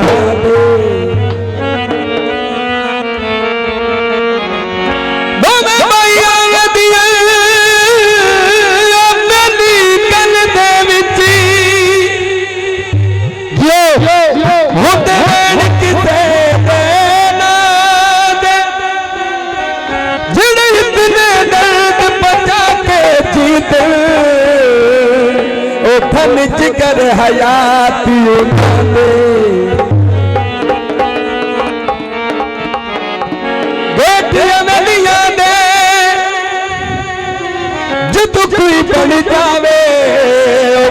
दे दोवे भाइयां दियां मेली कल दे विच होते किसे ना दे जिहड़े इतने दर्द पचा के जीते ओ फन जिगर हयाती दे बेटियां मेलियां दे जदों कोई बन जावे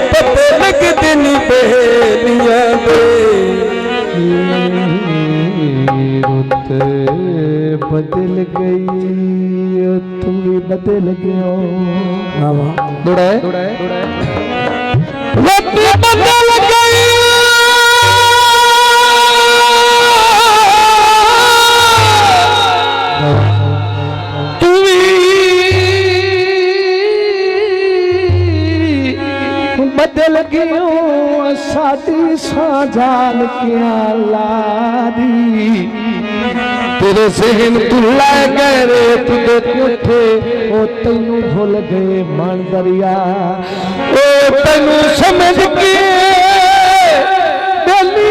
ओ पते लगदे नी बेलियां दे रुत बदल गई तू भी बदल गयो दुड़े रुत बदल गई तू भी बदल गयो साडी साजान क्या लारी तेरे सहन तू लै गए रेत दे कोठे ओ तैनू भुल गए मन दरिया ओ तैनू समझ के बेली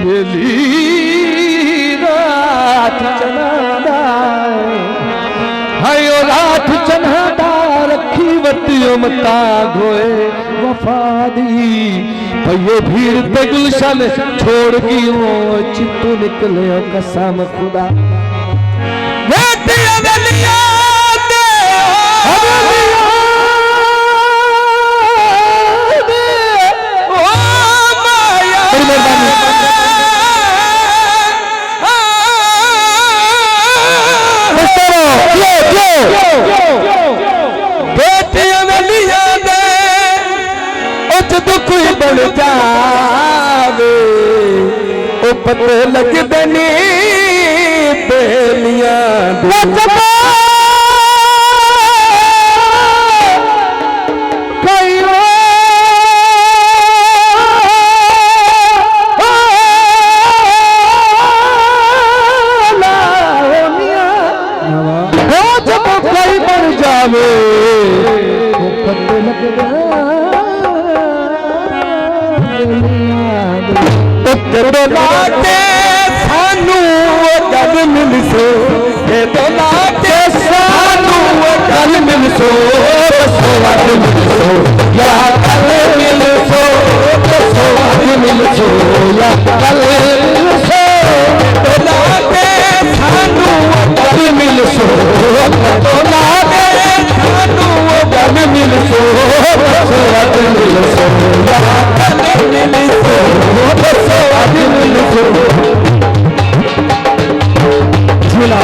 बेली रात चनादा हाय ओ रात चनादा रखी वतियो मता गोए वफादी भैया भीड़ पे गुलशन छोड़ गियो चित्तू निकले कसम खुदा बेटियां वेलियां दे ओ माया बेटियां वेलियां दे जदों कोई बन जावे ओ पते लगदे नी बेलियां जदों कोई बन जावे ओ पते लगदे जदों लाटे सानू गल मिल सो जदों लाटे सानू गल मिल सो दसो अज मिल सो या कल मिल सो दसो अज मिल सो या कल मिल सो जदों लाटे सानू गल मिल सो जदों लाटे सानू गल मिल सो दसो अज मिल सो या कल मिल सो दसो अज मिल सो झूला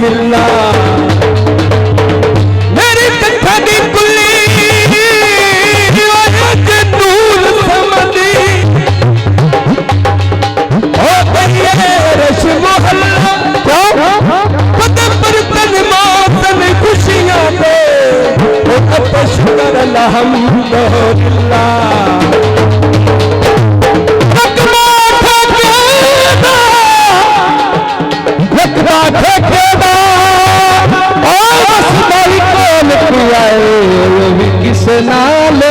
मिलना मेरी कथा दी कुली नूर समझी ओ बहिए रश मोहल्ला कदम पर तन मातन खुशियां दे ओ शुक्र अल्हम्दुलिल्लाह किस नाल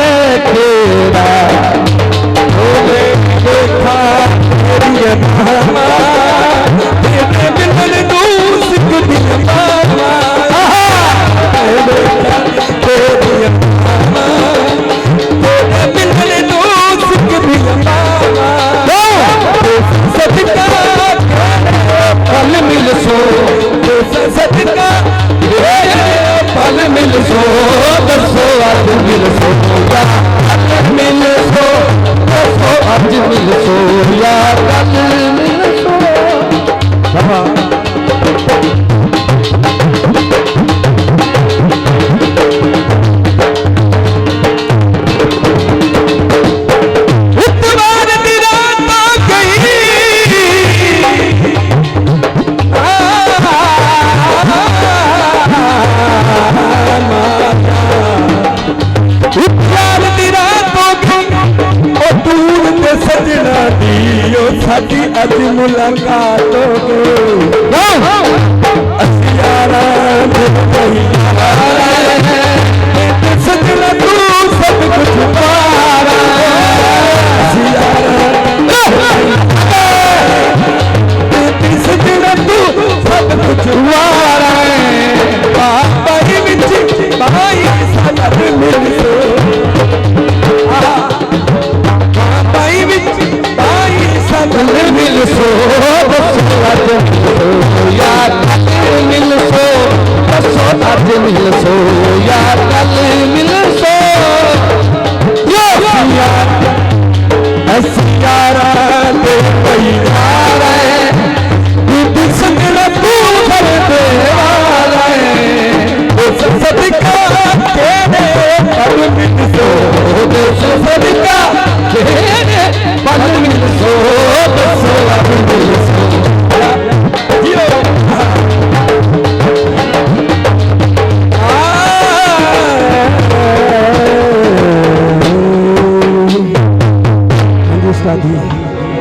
खेड़ा बोले देखा तेरी भामा तेरे बिन दूस कुछ मामा तेरी भामा तेरे बिन दूस कुछ मामा सदका फल मिल सो सदका फल मिल सो दसो अज मिल सो कल मिल सो दसो अज मिल सो या कल मिल सो इतवार दी रात आ गई सजना दी साडी अज मुलाकात